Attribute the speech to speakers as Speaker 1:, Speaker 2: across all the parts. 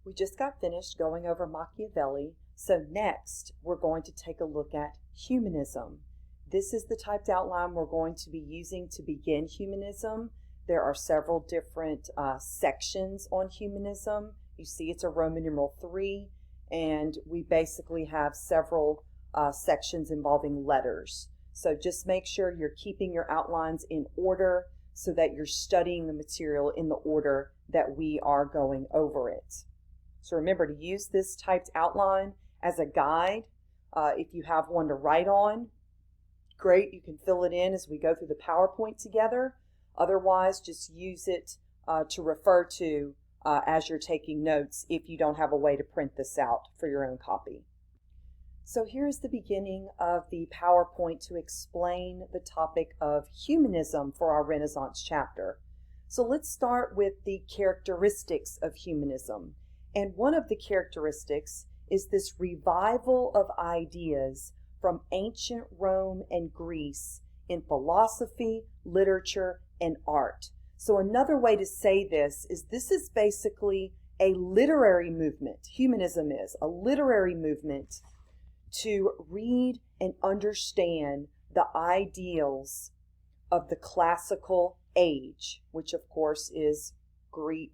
Speaker 1: We just got finished going over Machiavelli, so next we're going to take a look at humanism. This is the typed outline we're going to be using to begin humanism. There are several different sections on humanism. You see it's a Roman numeral 3, and we basically have several sections involving letters. So just make sure you're keeping your outlines in order so that you're studying the material in the order that we are going over it. So remember to use this typed outline as a guide. If you have one to write on, great, you can fill it in as we go through the PowerPoint together. Otherwise, just use it to refer to as you're taking notes if you don't have a way to print this out for your own copy. So here's the beginning of the PowerPoint to explain the topic of humanism for our Renaissance chapter. So let's start with the characteristics of humanism. And one of the characteristics is this revival of ideas from ancient Rome and Greece in philosophy, literature, and art. So another way to say this is basically a literary movement. Humanism is a literary movement to read and understand the ideals of the classical age, which of course is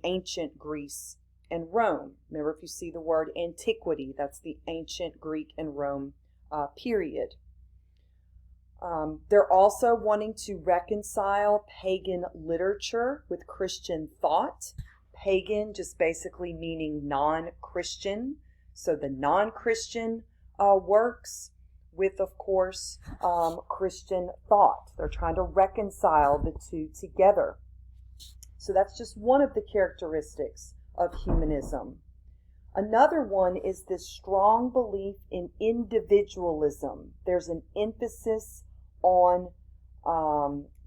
Speaker 1: ancient Greece and Rome. Remember, if you see the word antiquity, that's the ancient Greek and Rome period. They're also wanting to reconcile pagan literature with Christian thought. Pagan just basically meaning non-Christian. So the non-Christian works with, of course, Christian thought. They're trying to reconcile the two together. So that's just one of the characteristics of humanism. Another one is this strong belief in individualism. There's an emphasis on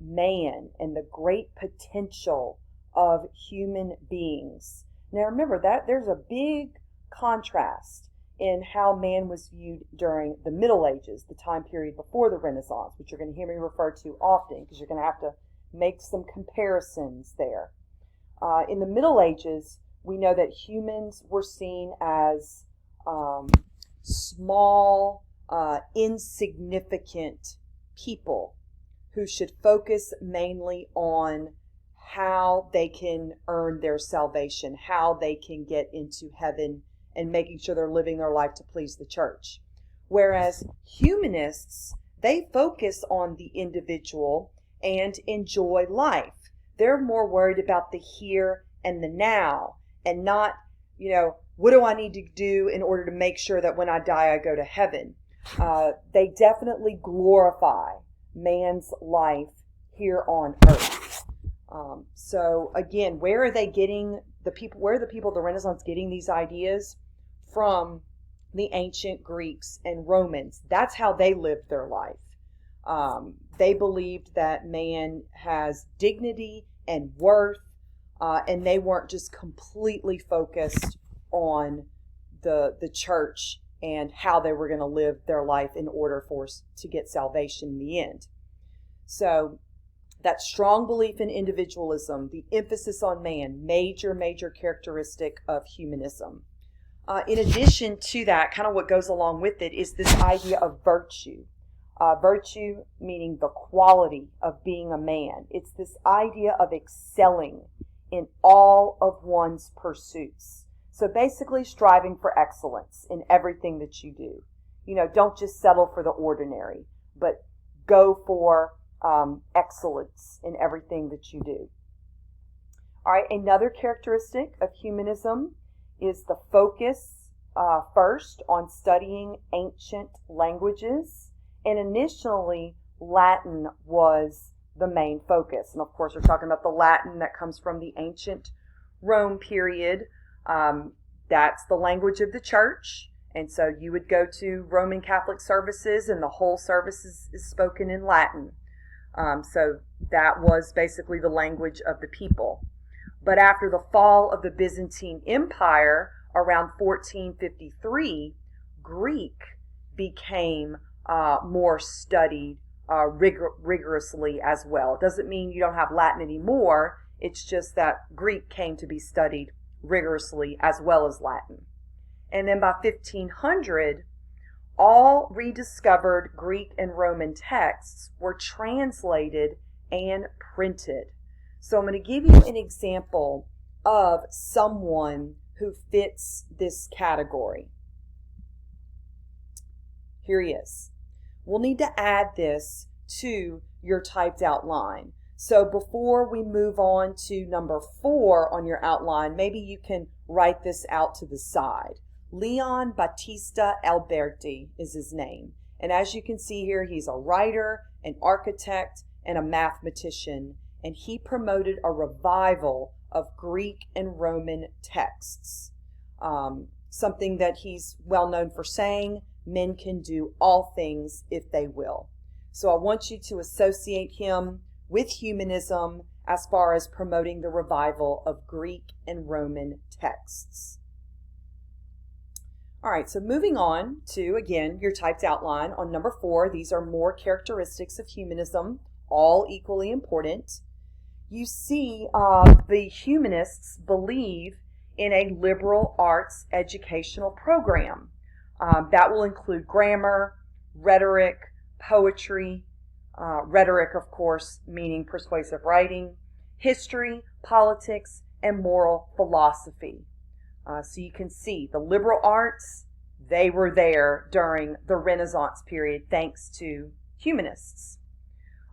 Speaker 1: man and the great potential of human beings. Now remember that there's a big contrast in how man was viewed during the Middle Ages, the time period before the Renaissance, which you're going to hear me refer to often because you're going to have to make some comparisons there. In the Middle Ages, we know that humans were seen as small, insignificant people who should focus mainly on how they can earn their salvation, how they can get into heaven, and making sure they're living their life to please the church. Whereas humanists, they focus on the individual and enjoy life. They're more worried about the here and the now, and not, what do I need to do in order to make sure that when I die I go to heaven? They definitely glorify man's life here on earth. So again, where are the people of the Renaissance getting these ideas? From the ancient Greeks and Romans. That's how they lived their life. They believed that man has dignity and worth, and they weren't just completely focused on the church and how they were going to live their life in order to get salvation in the end. So that strong belief in individualism, the emphasis on man, major characteristic of humanism. In addition to that, kind of what goes along with it is this idea of virtue. Virtue meaning the quality of being a man. It's this idea of excelling in all of one's pursuits. So basically striving for excellence in everything that you do. Don't just settle for the ordinary, but go for excellence in everything that you do. All right, another characteristic of humanism is the focus first on studying ancient languages. And initially, Latin was the main focus. And of course, we're talking about the Latin that comes from the ancient Rome period. That's the language of the church. And so you would go to Roman Catholic services and the whole service is spoken in Latin. So that was basically the language of the people. But after the fall of the Byzantine Empire around 1453, Greek became more studied rigorously as well. It doesn't mean you don't have Latin anymore. It's just that Greek came to be studied rigorously, as well as Latin. And then by 1500, all rediscovered Greek and Roman texts were translated and printed. So I'm going to give you an example of someone who fits this category. Here he is. We'll need to add this to your typed out line. So before we move on to number 4 on your outline, maybe you can write this out to the side. Leon Battista Alberti is his name. And as you can see here, he's a writer, an architect, and a mathematician. And he promoted a revival of Greek and Roman texts. Something that he's well known for saying, men can do all things if they will. So I want you to associate him with humanism as far as promoting the revival of Greek and Roman texts. All right, so moving on to, again, your typed outline on number 4. These are more characteristics of humanism, all equally important. You see, the humanists believe in a liberal arts educational program. That will include grammar, rhetoric, poetry, rhetoric, of course, meaning persuasive writing, history, politics, and moral philosophy. So you can see the liberal arts, they were there during the Renaissance period thanks to humanists.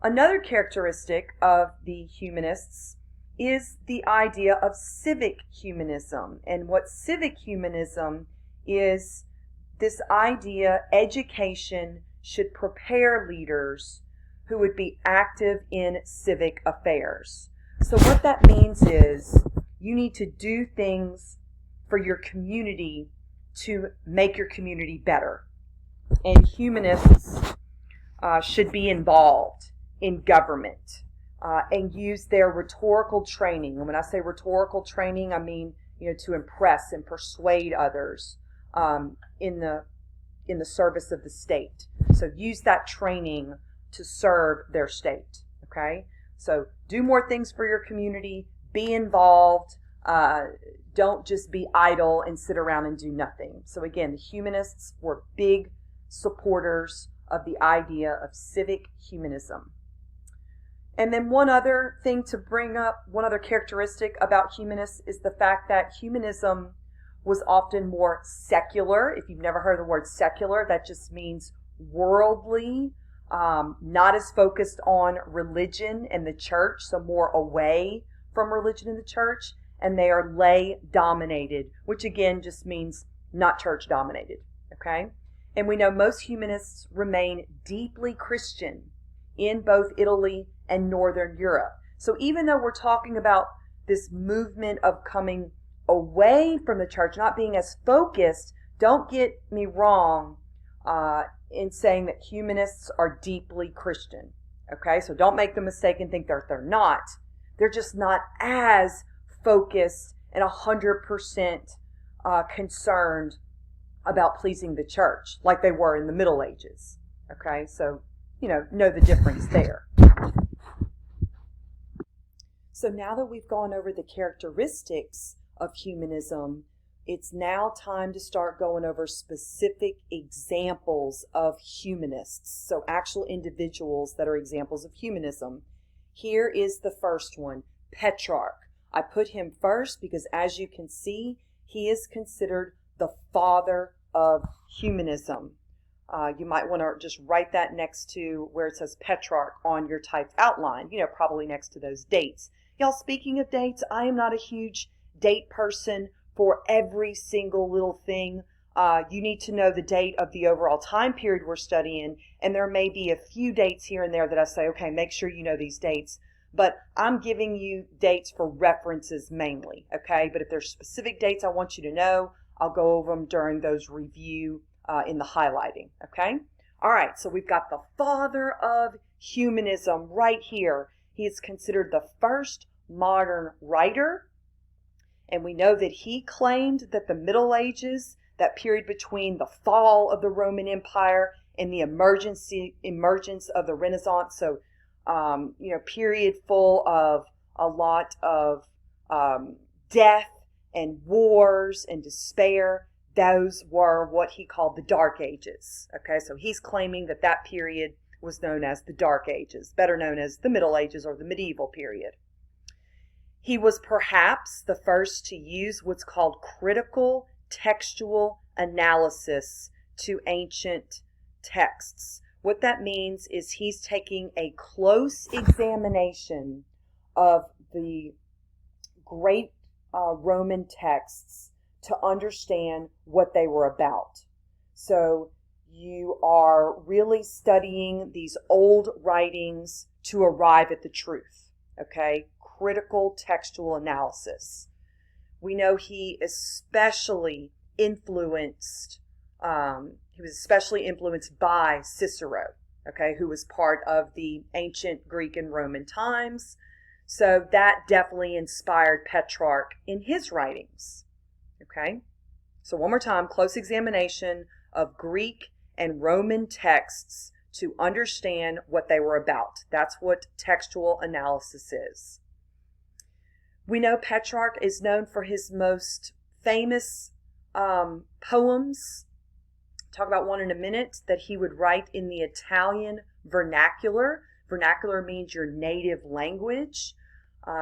Speaker 1: Another characteristic of the humanists is the idea of civic humanism. And what civic humanism is, this idea education should prepare leaders who would be active in civic affairs. So what that means is you need to do things for your community to make your community better. And humanists should be involved in government and use their rhetorical training. And when I say rhetorical training, I mean, to impress and persuade others in the service of the state. So use that training to serve their state. Okay? So do more things for your community, be involved, don't just be idle and sit around and do nothing. So again, the humanists were big supporters of the idea of civic humanism. And then one other thing to bring up, one other characteristic about humanists is the fact that humanism was often more secular. If you've never heard the word secular, that just means worldly, not as focused on religion and the church, so more away from religion and the church. And they are lay dominated, which again just means not church dominated. Okay? And we know most humanists remain deeply Christian in both Italy and Northern Europe. So even though we're talking about this movement of coming away from the church, not being as focused, don't get me wrong in saying that humanists are deeply Christian. Okay? So don't make the mistake and think they're not. They're just not as focused and 100% concerned about pleasing the church like they were in the Middle Ages. Okay, so know the difference there. So now that we've gone over the characteristics of humanism, it's now time to start going over specific examples of humanists. So actual individuals that are examples of humanism. Here is the first one, Petrarch. I put him first because, as you can see, he is considered the father of humanism. You might want to just write that next to where it says Petrarch on your typed outline, probably next to those dates. Y'all, speaking of dates, I am not a huge date person for every single little thing. You need to know the date of the overall time period we're studying, and there may be a few dates here and there that I say, okay, make sure you know these dates. But I'm giving you dates for references mainly, okay? But if there's specific dates I want you to know, I'll go over them during those review in the highlighting, okay? All right, so we've got the father of humanism right here. He is considered the first modern writer, and we know that he claimed that the Middle Ages, that period between the fall of the Roman Empire and the emergence of the Renaissance, so period full of a lot of death and wars and despair, those were what he called the Dark Ages. Okay, so he's claiming that that period was known as the Dark Ages, better known as the Middle Ages or the medieval period. He was perhaps the first to use what's called critical textual analysis to ancient texts. What that means is he's taking a close examination of the great Roman texts to understand what they were about. So you are really studying these old writings to arrive at the truth, okay? Critical textual analysis. We know he was especially influenced by Cicero, okay, who was part of the ancient Greek and Roman times. So that definitely inspired Petrarch in his writings, okay? So one more time, close examination of Greek and Roman texts to understand what they were about. That's what textual analysis is. We know Petrarch is known for his most famous poems. Talk about one in a minute, that he would write in the Italian vernacular. Vernacular means your native language.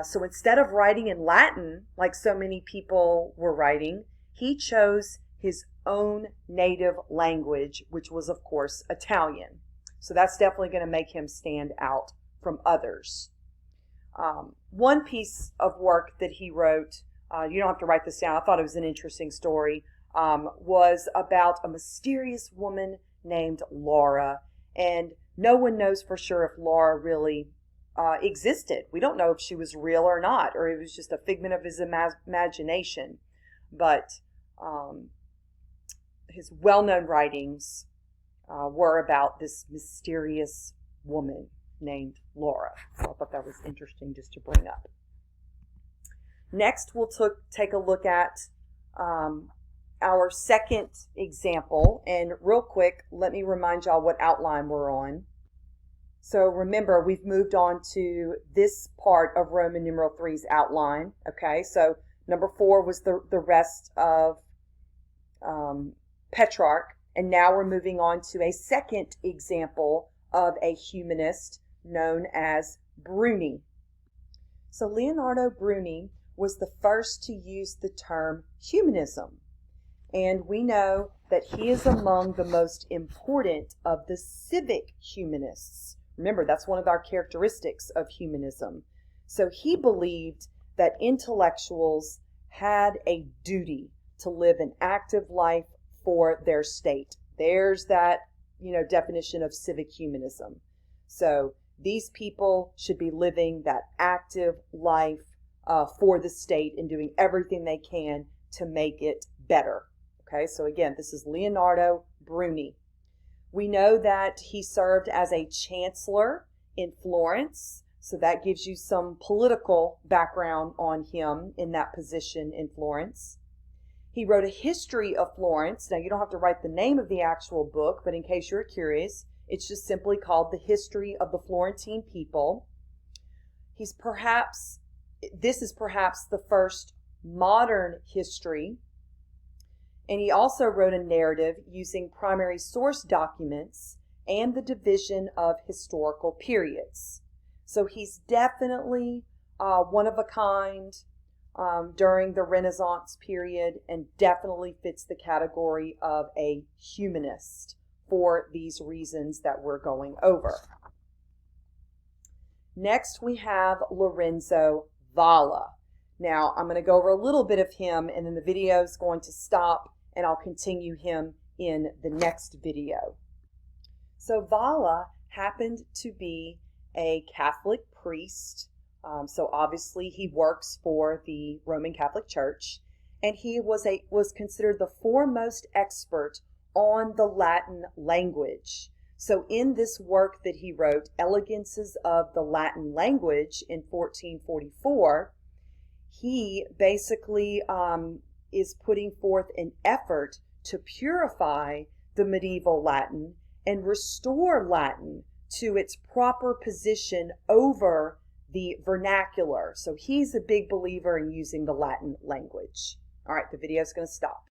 Speaker 1: So instead of writing in Latin, like so many people were writing, he chose his own native language, which was, of course, Italian. So that's definitely going to make him stand out from others. One piece of work that he wrote, you don't have to write this down, I thought it was an interesting story, was about a mysterious woman named Laura. And no one knows for sure if Laura really existed. We don't know if she was real or not, or it was just a figment of his imagination. But his well-known writings were about this mysterious woman named Laura. So I thought that was interesting just to bring up. Next, we'll take a look at our second example. And real quick, let me remind y'all what outline we're on. So remember, we've moved on to this part of Roman numeral 3's outline. Okay, so number 4 was the rest of Petrarch. And now we're moving on to a second example of a humanist known as Bruni. So Leonardo Bruni was the first to use the term humanism. And we know that he is among the most important of the civic humanists. Remember, that's one of our characteristics of humanism. So he believed that intellectuals had a duty to live an active life for their state. There's that, definition of civic humanism. So these people should be living that active life for the state and doing everything they can to make it better. Okay, so again, this is Leonardo Bruni. We know that he served as a chancellor in Florence, so that gives you some political background on him in that position in Florence. He wrote a history of Florence. Now, you don't have to write the name of the actual book, but in case you're curious, it's just simply called The History of the Florentine People. This is perhaps the first modern history. And he also wrote a narrative using primary source documents and the division of historical periods. So he's definitely one of a kind during the Renaissance period and definitely fits the category of a humanist for these reasons that we're going over. Next, we have Lorenzo Valla. Now, I'm going to go over a little bit of him, and then the video is going to stop, and I'll continue him in the next video. So Valla happened to be a Catholic priest. So obviously he works for the Roman Catholic Church, and he was considered the foremost expert on the Latin language. So in this work that he wrote, Elegances of the Latin Language, in 1444, he basically is putting forth an effort to purify the medieval Latin and restore Latin to its proper position over the vernacular. So he's a big believer in using the Latin language. All right, the video is going to stop.